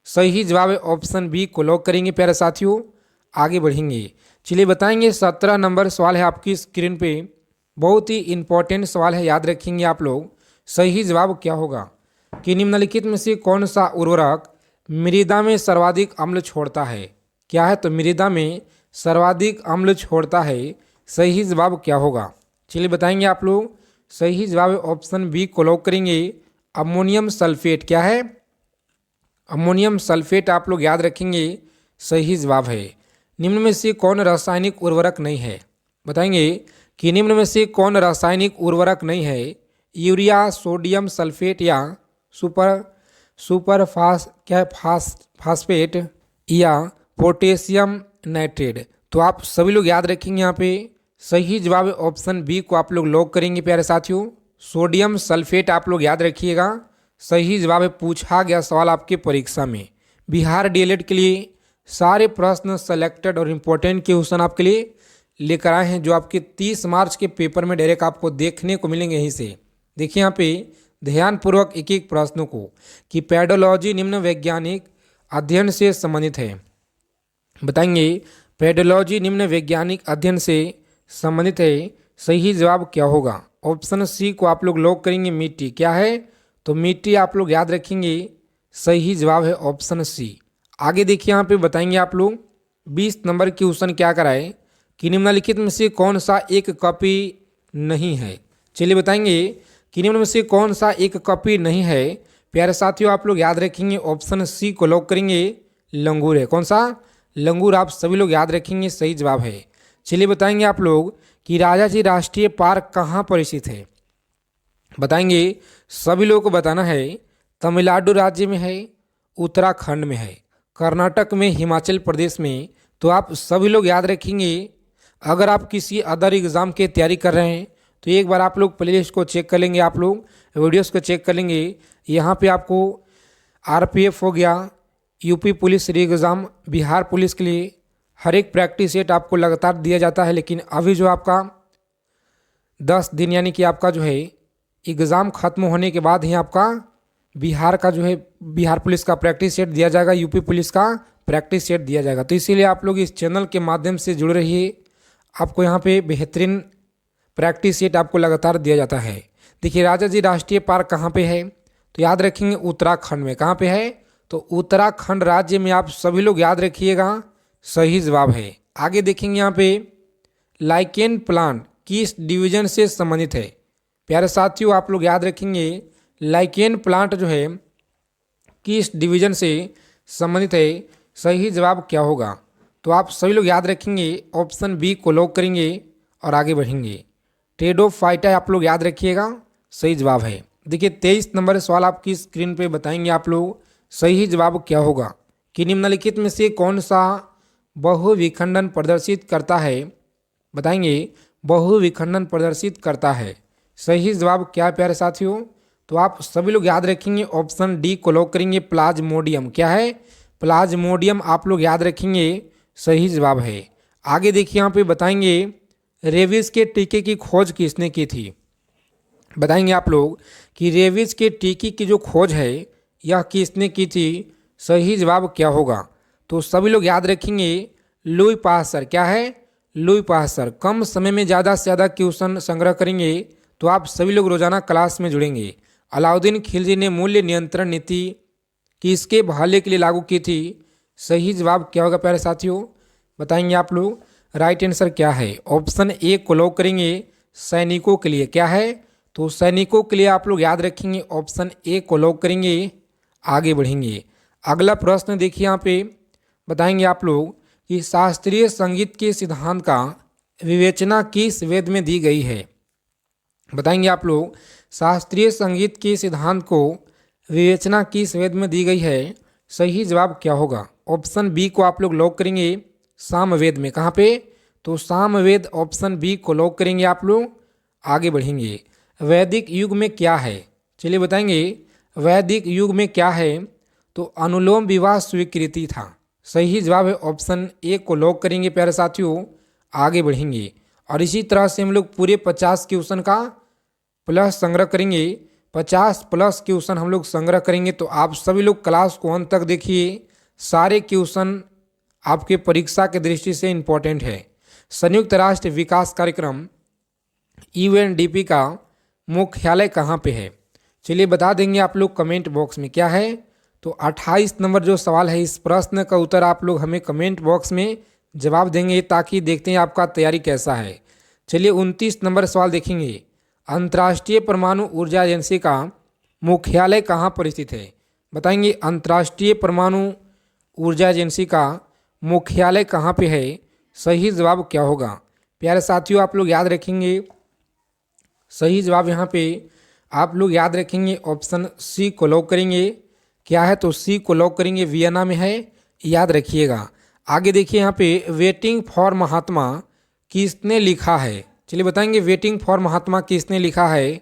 सही जवाब है ऑप्शन बी को लॉक करेंगे प्यारे साथियों, आगे बढ़ेंगे। चलिए बताएंगे 17 नंबर सवाल है आपकी स्क्रीन पे, बहुत ही इंपॉर्टेंट सवाल है, याद रखेंगे आप लोग। सही जवाब क्या होगा कि निम्नलिखित में से कौन सा उर्वरक मृदा में सर्वाधिक अम्ल छोड़ता है, क्या है, तो मृदा में सर्वाधिक अम्ल छोड़ता है। सही जवाब क्या होगा चलिए बताएंगे आप लोग। सही जवाब है ऑप्शन बी को लॉक करेंगे अमोनियम सल्फेट। क्या है, अमोनियम सल्फेट आप लोग याद रखेंगे सही जवाब है। निम्न में से कौन रासायनिक उर्वरक नहीं है, बताएंगे कि निम्न में से कौन रासायनिक उर्वरक नहीं है, यूरिया, सोडियम सल्फेट या फास्फेट या पोटेशियम नाइट्रेट। तो आप सभी लोग याद रखेंगे यहाँ पे सही जवाब है ऑप्शन बी को आप लोग लॉक करेंगे प्यारे साथियों, सोडियम सल्फेट आप लोग याद रखिएगा सही जवाब है। पूछा गया सवाल आपके परीक्षा में बिहार डीएलएड के लिए सारे प्रश्न सेलेक्टेड और इम्पोर्टेंट क्वेश्चन आपके लिए लेकर आए हैं, जो आपके 30 मार्च के पेपर में डायरेक्ट आपको देखने को मिलेंगे यहीं से। देखिए यहाँ पे ध्यानपूर्वक एक एक प्रश्नों को कि पेडोलॉजी निम्न वैज्ञानिक अध्ययन से संबंधित है। बताएंगे पेडोलॉजी निम्न वैज्ञानिक अध्ययन से संबंधित है। सही जवाब क्या होगा? ऑप्शन सी को आप लोग लॉक करेंगे। मिट्टी क्या है? तो मिट्टी आप लोग याद रखेंगे। सही जवाब है ऑप्शन सी। आगे देखिए यहाँ पे बताएंगे आप लोग 20 नंबर की क्वेश्चन क्या कराए कि निम्नलिखित में से कौन सा एक कॉपी नहीं है। चलिए बताएंगे कि निम्न में से कौन सा एक कॉपी नहीं है। प्यारे साथियों आप लोग याद रखेंगे ऑप्शन सी को लॉक करेंगे। लंगूर है। कौन सा? लंगूर आप सभी लोग याद रखेंगे। सही जवाब है। चलिए बताएंगे आप लोग कि राजाजी राष्ट्रीय पार्क कहाँ पर स्थित है। बताएंगे सभी लोगों को बताना है। तमिलनाडु राज्य में है, उत्तराखंड में है, कर्नाटक में, हिमाचल प्रदेश में। तो आप सभी लोग याद रखेंगे। अगर आप किसी अदर एग्ज़ाम की तैयारी कर रहे हैं तो एक बार आप लोग प्लेलिस्ट को चेक कर लेंगे, आप लोग वीडियोस को चेक कर लेंगे। यहाँ पे आपको आरपीएफ हो गया, यूपी पुलिस री एग्ज़ाम, बिहार पुलिस के लिए हर एक प्रैक्टिस सेट आपको लगातार दिया जाता है। लेकिन अभी जो आपका 10 दिन यानी कि आपका जो है एग्ज़ाम ख़त्म होने के बाद ही आपका बिहार का जो है बिहार पुलिस का प्रैक्टिस सेट दिया जाएगा, यूपी पुलिस का प्रैक्टिस सेट दिया जाएगा। तो इसीलिए आप लोग इस चैनल के माध्यम से जुड़ रहिए। आपको यहाँ पे बेहतरीन प्रैक्टिस सेट आपको लगातार दिया जाता है। देखिए राजाजी राष्ट्रीय पार्क कहाँ पे है? तो याद रखेंगे उत्तराखंड में। कहाँ पे है? तो उत्तराखंड राज्य में। आप सभी लोग याद रखिएगा। सही जवाब है। आगे देखेंगे यहाँ पे लाइकेन प्लांट किस डिवीजन से संबंधित है। प्यारे साथियों आप लोग याद रखेंगे लाइकेन प्लांट जो है किस डिवीजन से संबंधित है। सही जवाब क्या होगा? तो आप सभी लोग याद रखेंगे ऑप्शन बी को लॉक करेंगे और आगे बढ़ेंगे। टेडोफाइटा आप लोग याद रखिएगा। सही जवाब है। देखिए 23 नंबर सवाल आपकी स्क्रीन पे बताएंगे आप लोग। सही जवाब क्या होगा कि निम्नलिखित में से कौन सा बहुविखंडन प्रदर्शित करता है। बताएंगे बहुविखंडन प्रदर्शित करता है। सही जवाब क्या है प्यारे साथियों? तो आप सभी लोग याद रखेंगे ऑप्शन डी को लॉक करेंगे। प्लाज्मोडियम क्या है? प्लाज्मोडियम आप लोग याद रखेंगे। सही जवाब है। आगे देखिए यहाँ पे बताएंगे रेबीज के टीके की खोज किसने की थी। बताएंगे आप लोग कि रेबीज के टीके की जो खोज है यह किसने की थी। सही जवाब क्या होगा? तो सभी लोग याद रखेंगे लुई पास्चर। क्या है? Louis Pasteur. कम समय में ज़्यादा से ज़्यादा क्वेश्चन संग्रह करेंगे तो आप सभी लोग रोजाना क्लास में जुड़ेंगे। अलाउद्दीन खिलजी ने मूल्य नियंत्रण नीति किसके भले के लिए लागू की थी। सही जवाब क्या होगा प्यारे साथियों? बताएंगे आप लोग। राइट आंसर क्या है? ऑप्शन ए को लॉक करेंगे। सैनिकों के लिए। क्या है? तो सैनिकों के लिए आप लोग याद रखेंगे ऑप्शन ए को लॉक करेंगे। आगे बढ़ेंगे। अगला प्रश्न देखिए यहाँ पे बताएंगे आप लोग कि शास्त्रीय संगीत के सिद्धांत का विवेचना किस वेद में दी गई है। बताएंगे आप लोग शास्त्रीय संगीत के सिद्धांत को विवेचना किस वेद में दी गई है। सही जवाब क्या होगा? ऑप्शन बी को आप लोग लॉक करेंगे। सामवेद में। कहाँ पे? तो सामवेद ऑप्शन बी को लॉक करेंगे आप लोग। आगे बढ़ेंगे। वैदिक युग में क्या है? चलिए बताएंगे वैदिक युग में क्या है। तो अनुलोम विवाह स्वीकृति था। सही जवाब है ऑप्शन ए को लॉक करेंगे प्यारे साथियों। आगे बढ़ेंगे और इसी तरह से हम लोग पूरे 50 क्वेश्चन का प्लस संग्रह करेंगे। 50 प्लस क्वेश्चन हम लोग संग्रह करेंगे। तो आप सभी लोग क्लास को अंत तक देखिए। सारे क्वेश्चन आपके परीक्षा के दृष्टि से इम्पोर्टेंट है। संयुक्त राष्ट्र विकास कार्यक्रम यूएनडीपी का मुख्यालय कहाँ पे है? चलिए बता देंगे आप लोग कमेंट बॉक्स में। क्या है? तो 28 नंबर जो सवाल है इस प्रश्न का उत्तर आप लोग हमें कमेंट बॉक्स में जवाब देंगे ताकि देखते हैं आपका तैयारी कैसा है। चलिए 29 नंबर सवाल देखेंगे। अंतर्राष्ट्रीय परमाणु ऊर्जा एजेंसी का मुख्यालय कहाँ पर स्थित है। बताएंगे अंतर्राष्ट्रीय परमाणु ऊर्जा एजेंसी का मुख्यालय कहाँ पे है। सही जवाब क्या होगा? प्यारे साथियों आप लोग याद रखेंगे। सही जवाब यहाँ पे आप लोग याद रखेंगे ऑप्शन सी को लॉक करेंगे। क्या है? तो सी को लॉक करेंगे। वियना में है, याद रखिएगा। आगे देखिए यहाँ पे वेटिंग फॉर महात्मा किसने लिखा है। चलिए बताएंगे वेटिंग फॉर महात्मा किसने लिखा है।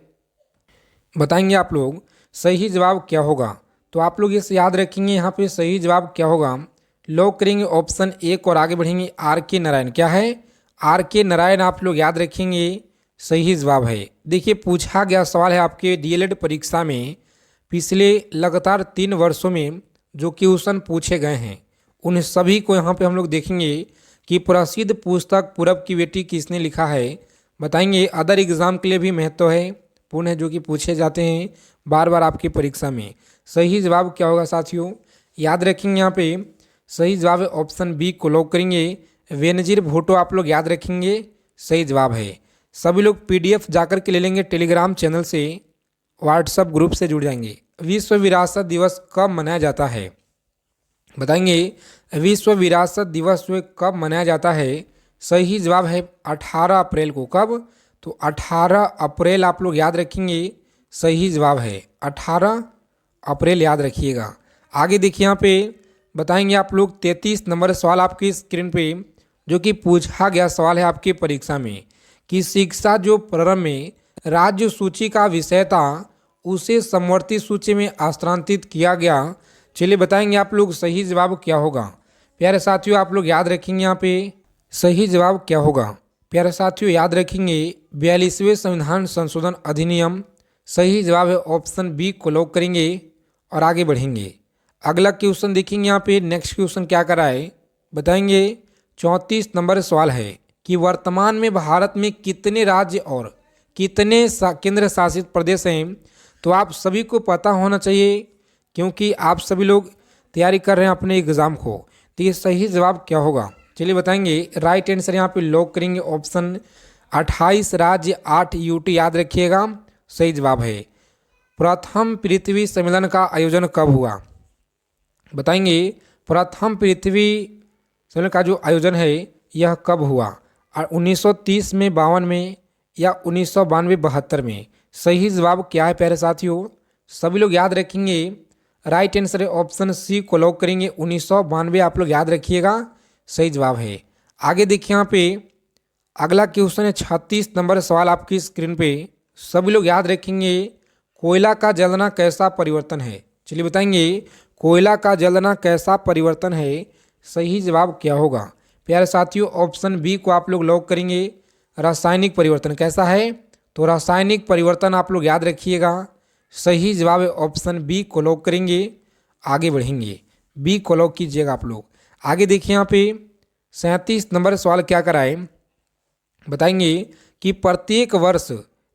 बताएंगे आप लोग सही जवाब क्या होगा। तो आप लोग इसे याद रखेंगे। यहाँ पे सही जवाब क्या होगा लॉक करेंगे ऑप्शन ए और आगे बढ़ेंगे आर के नारायण। क्या है? आर के नारायण आप लोग याद रखेंगे। सही जवाब है। देखिए पूछा गया सवाल है आपके डीएलएड परीक्षा में पिछले लगातार 3 वर्षों में जो क्वेश्चन पूछे गए हैं उन सभी को यहाँ पे हम लोग देखेंगे कि प्रसिद्ध पुस्तक पूरब की बेटी किसने लिखा है, बताएंगे। अदर एग्जाम के लिए भी महत्व है, पूर्ण है, जो कि पूछे जाते हैं बार बार आपकी परीक्षा में। सही जवाब क्या होगा साथियों, याद रखेंगे यहाँ पे सही जवाब है ऑप्शन बी को लॉक करेंगे। बेनजीर भुट्टो आप लोग याद रखेंगे, सही जवाब है। सभी लोग पीडीएफ जाकर के ले लेंगे टेलीग्राम चैनल से, व्हाट्सएप ग्रुप से जुड़ जाएंगे। विश्व विरासत दिवस कब मनाया जाता है, बताएंगे। विश्व विरासत दिवस जो कब मनाया जाता है, सही जवाब है 18 अप्रैल को। कब, तो 18 अप्रैल आप लोग याद रखेंगे, सही जवाब है 18 अप्रैल, याद रखिएगा। आगे देखिए यहाँ पे बताएंगे आप लोग 33 नंबर सवाल आपकी स्क्रीन पे, जो कि पूछा गया सवाल है आपकी परीक्षा में कि शिक्षा जो प्रारंभ में राज्य सूची का विषय था उसे समवर्ती सूची में स्थानांतरित किया गया। चलिए बताएंगे आप लोग सही जवाब क्या होगा। प्यारे साथियों आप लोग याद रखेंगे यहाँ पे सही जवाब क्या होगा। प्यारे साथियों याद रखेंगे 42वें संविधान संशोधन अधिनियम, सही जवाब है ऑप्शन बी को लॉक करेंगे और आगे बढ़ेंगे। अगला क्वेश्चन देखेंगे यहाँ पे, नेक्स्ट क्वेश्चन क्या करा है, बताएंगे। 34 नंबर सवाल है कि वर्तमान में भारत में कितने राज्य और कितने केंद्र शासित प्रदेश हैं। तो आप सभी को पता होना चाहिए क्योंकि आप सभी लोग तैयारी कर रहे हैं अपने एग्ज़ाम को। तो ये सही जवाब क्या होगा, चलिए बताएंगे। राइट आंसर यहाँ पे लॉक करेंगे ऑप्शन 28 राज्य 8 यूटी, याद रखिएगा, सही जवाब है। प्रथम पृथ्वी सम्मेलन का आयोजन कब हुआ, बताएंगे। प्रथम पृथ्वी सम्मेलन का जो आयोजन है यह कब हुआ, और 1930 में, 52 में या 1992 72 में। सही जवाब क्या है प्यारे साथियों, सभी लोग याद रखेंगे। राइट आंसर है ऑप्शन सी को लॉक करेंगे, 1992 आप लोग याद रखिएगा, सही जवाब है। आगे देखिए यहाँ पे अगला क्वेश्चन है 36 नंबर सवाल आपकी स्क्रीन पे, सभी लोग याद रखेंगे। कोयला का जलना कैसा परिवर्तन है, चलिए बताएंगे। कोयला का जलना कैसा परिवर्तन है, सही जवाब क्या होगा। प्यारे साथियों ऑप्शन बी को आप लोग लॉक करेंगे, रासायनिक परिवर्तन। कैसा है, तो रासायनिक परिवर्तन आप लोग याद रखिएगा, सही जवाब है ऑप्शन बी को लॉक करेंगे, आगे बढ़ेंगे। बी को लॉक कीजिएगा आप लोग। आगे देखिए यहाँ पे 37 नंबर सवाल क्या कराए, बताएंगे कि प्रत्येक वर्ष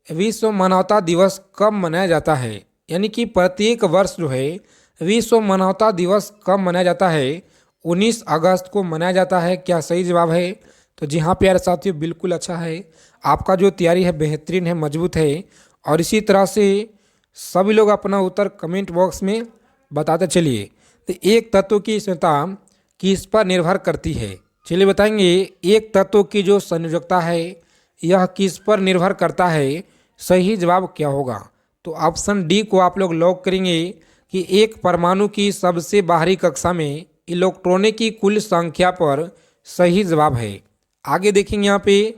विश्व मानवता दिवस कब मनाया जाता है। यानी कि प्रत्येक वर्ष जो है विश्व मानवता दिवस कब मनाया जाता है, 19 अगस्त को मनाया जाता है। क्या सही जवाब है, तो जी हाँ प्यारे साथियों बिल्कुल अच्छा है, आपका जो तैयारी है बेहतरीन है, मजबूत है। और इसी तरह से सभी लोग अपना उत्तर कमेंट बॉक्स में बताते चलिए। तो एक तत्व की संयोजकता किस पर निर्भर करती है, चलिए बताएंगे। एक तत्व की जो संयोजकता है यह किस पर निर्भर करता है, सही जवाब क्या होगा। तो ऑप्शन डी को आप लोग लॉक करेंगे कि एक परमाणु की सबसे बाहरी कक्षा में इलेक्ट्रॉनों की कुल संख्या पर, सही जवाब है। आगे देखेंगे यहाँ पे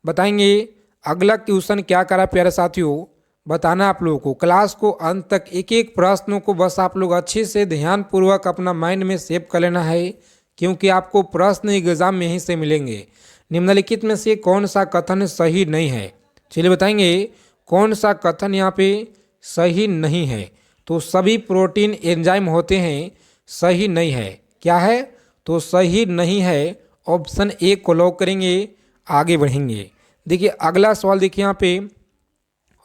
बताएंगे अगला क्वेश्चन क्या करा प्यारे साथियों, बताना आप लोगों को। क्लास को अंत तक एक एक प्रश्नों को बस आप लोग अच्छे से ध्यानपूर्वक अपना माइंड में सेव कर लेना है, क्योंकि आपको प्रश्न एग्जाम में ही से मिलेंगे। निम्नलिखित में से कौन सा कथन सही नहीं है, चलिए बताएंगे कौन सा कथन यहाँ पे सही नहीं है। तो सभी प्रोटीन एंजाइम होते हैं, सही नहीं है। क्या है, तो सही नहीं है, ऑप्शन ए को लॉक करेंगे, आगे बढ़ेंगे। देखिए अगला सवाल देखिए यहाँ पे,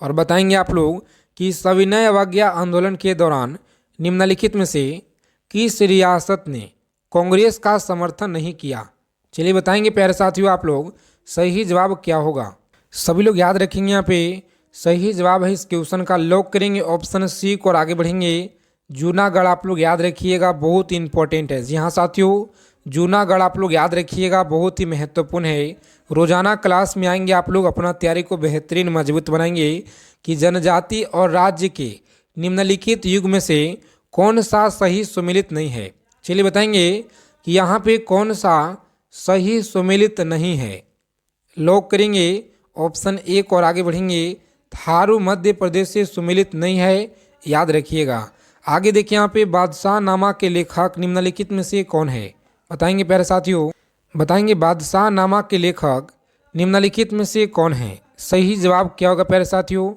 और बताएंगे आप लोग कि सविनय अवज्ञा आंदोलन के दौरान निम्नलिखित में से किस रियासत ने कांग्रेस का समर्थन नहीं किया। चलिए बताएंगे प्यारे साथियों आप लोग, सही जवाब क्या होगा। सभी लोग याद रखेंगे यहाँ पे सही जवाब है इस क्वेश्चन का, लॉक करेंगे ऑप्शन सी को और आगे बढ़ेंगे। जूनागढ़ आप लोग याद रखिएगा, बहुत इंपॉर्टेंट है। जी हाँ साथियों, जूनागढ़ आप लोग याद रखिएगा, बहुत ही महत्वपूर्ण है। रोजाना क्लास में आएंगे आप लोग, अपना तैयारी को बेहतरीन मजबूत बनाएंगे कि जनजाति और राज्य के निम्नलिखित युग में से कौन सा सही सुमेलित नहीं है। चलिए बताएंगे कि यहाँ पे कौन सा सही सुमेलित नहीं है, लॉक करेंगे ऑप्शन ए को और आगे बढ़ेंगे। थारू मध्य प्रदेश से सुमेलित नहीं है, याद रखिएगा। आगे देखिए यहाँ पे बादशाह नामा के लेखक निम्नलिखित में से कौन है, बताएंगे प्यारे साथियों। बताएंगे बादशाह नामा के लेखक निम्नलिखित में से कौन है, सही जवाब क्या होगा प्यारे साथियों।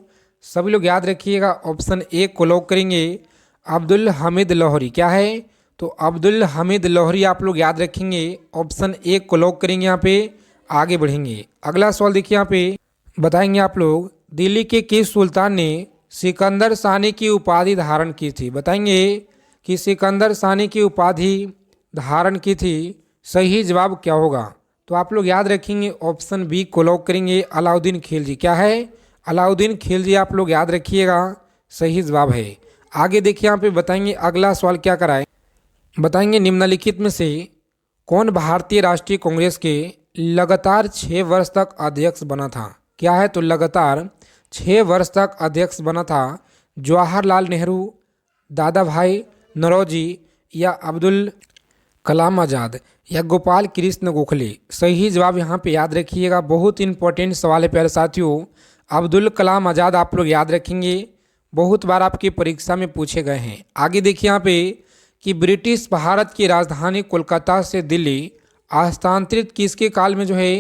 सभी लोग याद रखिएगा, ऑप्शन ए को लॉक करेंगे, अब्दुल हामिद लाहौरी। क्या है, तो अब्दुल हमीद लाहौरी आप लोग याद रखेंगे। ऑप्शन ए को लॉक करेंगे, यहाँ पे आगे बढ़ेंगे। अगला सवाल देखिए, यहाँ पे बताएंगे आप लोग दिल्ली के किस सुल्तान ने सिकंदर सानी की उपाधि धारण की थी। बताएंगे कि सिकंदर सानी की उपाधि धारण की थी। सही जवाब क्या होगा? तो आप लोग याद रखेंगे ऑप्शन बी को लॉक करेंगे, अलाउद्दीन खिलजी। क्या है? अलाउद्दीन खिलजी आप लोग याद रखिएगा, सही जवाब है। आगे देखिए, यहाँ पे बताएंगे अगला सवाल क्या कराए। बताएंगे निम्नलिखित में से कौन भारतीय राष्ट्रीय कांग्रेस के लगातार 6 वर्ष तक अध्यक्ष बना था। क्या है? तो लगातार 6 वर्ष तक अध्यक्ष बना था। जवाहरलाल नेहरू, दादा भाई नौरोजी या अब्दुल कलाम आज़ाद या गोपाल कृष्ण गोखले। सही जवाब यहाँ पे याद रखिएगा, बहुत इंपॉर्टेंट सवाल है प्यारे साथियों। अब्दुल कलाम आज़ाद आप लोग याद रखेंगे, बहुत बार आपकी परीक्षा में पूछे गए हैं। आगे देखिए यहाँ पे कि ब्रिटिश भारत की राजधानी कोलकाता से दिल्ली हस्तांतरित किसके काल में जो है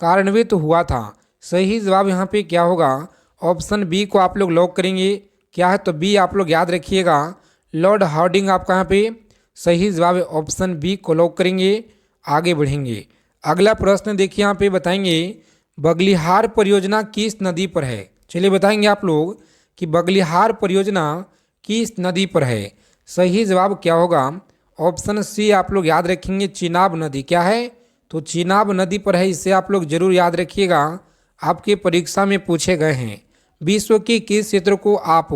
कार्यान्वित हुआ था। सही जवाब यहाँ पे क्या होगा? ऑप्शन बी को आप लोग लॉक करेंगे। क्या है? तो बी आप लोग याद रखिएगा, लॉर्ड हार्डिंग आपका यहाँ पे सही जवाब है। ऑप्शन बी को लॉक करेंगे, आगे बढ़ेंगे। अगला प्रश्न देखिए, यहाँ पे बताएंगे बगलिहार परियोजना किस नदी पर है। चलिए बताएंगे आप लोग कि बगलिहार परियोजना किस नदी पर है। सही जवाब क्या होगा? ऑप्शन सी आप लोग याद रखेंगे, चिनाब नदी। क्या है? तो चिनाब नदी पर है, इसे आप लोग जरूर याद रखिएगा, आपके परीक्षा में पूछे गए हैं। विश्व के किस क्षेत्र को आप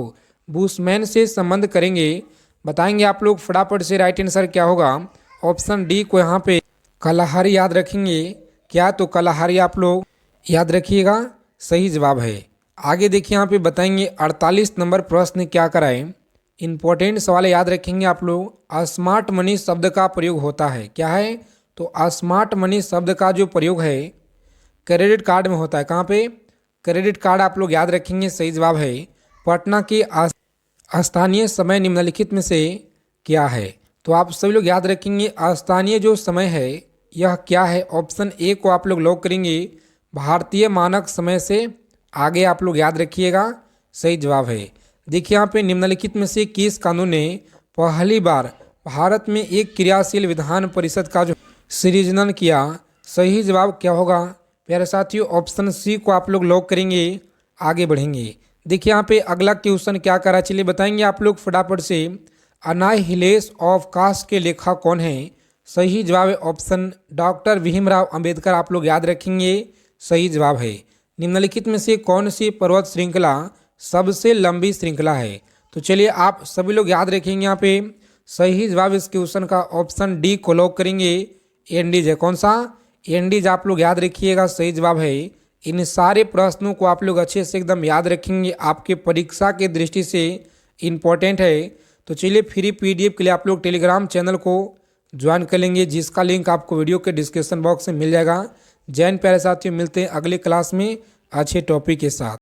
बुशमैन से संबंध करेंगे। बताएंगे आप लोग फटाफट से, राइट आंसर क्या होगा? ऑप्शन डी को यहाँ पे कलाहारी याद रखेंगे। क्या? तो कलाहारी आप लोग याद रखिएगा, सही जवाब है। आगे देखिए, यहाँ पे बताएंगे 48 नंबर प्रश्न क्या कराए। इंपॉर्टेंट सवाल याद रखेंगे आप लोग। स्मार्ट मनी शब्द का प्रयोग होता है। क्या है? तो स्मार्ट मनी शब्द का जो प्रयोग है क्रेडिट कार्ड में होता है। कहाँ पे? क्रेडिट कार्ड आप लोग याद रखेंगे, सही जवाब है। पटना की स्थानीय समय निम्नलिखित में से क्या है। तो आप सभी लोग याद रखेंगे स्थानीय जो समय है यह क्या है। ऑप्शन ए को आप लोग लॉक करेंगे, भारतीय मानक समय से आगे आप लोग याद रखिएगा, सही जवाब है। देखिए यहाँ पे निम्नलिखित में से किस कानून ने पहली बार भारत में एक क्रियाशील विधान परिषद का जो सृजन किया। सही जवाब क्या होगा प्यारे साथियों? ऑप्शन सी को आप लोग लॉक करेंगे, आगे बढ़ेंगे। देखिए यहाँ पे अगला क्वेश्चन क्या करा, चलिए बताएंगे आप लोग फटाफट से। अनाहिलेश ऑफ कास्ट के लेखक कौन है। सही जवाब है ऑप्शन डॉक्टर भीमराव अंबेडकर आप लोग याद रखेंगे, सही जवाब है। निम्नलिखित में से कौन सी पर्वत श्रृंखला सबसे लंबी श्रृंखला है। तो चलिए आप सभी लोग याद रखेंगे, यहाँ पे सही जवाब इस क्वेश्चन का ऑप्शन डी को लॉक करेंगे, एंडीज है। कौन सा? एंडीज आप लोग याद रखिएगा, सही जवाब है। इन सारे प्रश्नों को आप लोग अच्छे से एकदम याद रखेंगे, आपके परीक्षा के दृष्टि से इम्पोर्टेंट है। तो चलिए फ्री पीडीएफ के लिए आप लोग टेलीग्राम चैनल को ज्वाइन कर लेंगे, जिसका लिंक आपको वीडियो के डिस्क्रिप्शन बॉक्स में मिल जाएगा। जय हिंद प्यारे साथियों, मिलते हैं अगले क्लास में अच्छे टॉपिक के साथ।